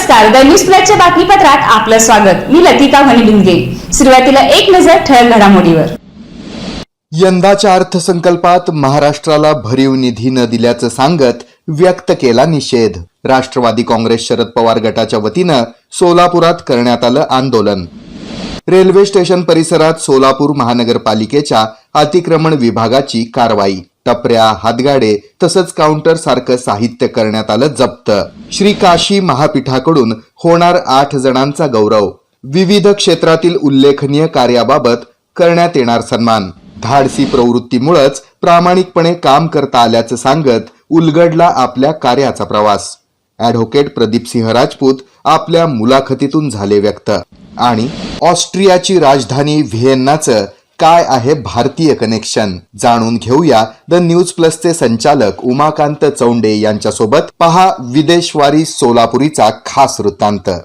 नमस्कार, the news प्लसच्या बातमीपत्रात आपलं स्वागत. मी लतिका वनिबिंदगे. सुरुवातीला एक नजर ठळक घडामोडीवर. यंदाच्या अर्थसंकल्पात महाराष्ट्राला भरीव निधी न दिल्याचं सांगत व्यक्त केला निषेध. राष्ट्रवादी काँग्रेस शरद पवार गटाच्या वतीनं सोलापुरात करण्यात आलं आंदोलन. रेल्वे स्टेशन परिसरात सोलापूर महानगरपालिकेच्या अतिक्रमण विभागाची कारवाई. टपऱ्या, हातगाडे तसंच काउंटर सारखं साहित्य करण्यात आलं जप्त. श्री काशी महापीठाकडून होणार 8 जणांचा गौरव. विविध क्षेत्रातील उल्लेखनीय कार्याबाबत करण्यात येणार सन्मान. धाडसी प्रवृत्तीमुळेच प्रामाणिकपणे काम करता आल्याचं सांगत उलगडला आपल्या कार्याचा प्रवास. ॲडव्होकेट प्रदीपसिंह राजपूत आपल्या मुलाखतीतून झाले व्यक्त. आणि ऑस्ट्रियाची राजधानी व्हिएन्नाचं काय आहे भारतीय कनेक्शन, जाणून घेऊया द न्यूज प्लसचे संचालक उमाकांत चौंडे यांच्यासोबत. पहा विदेशवारी सोलापुरीचा खास वृत्तांत.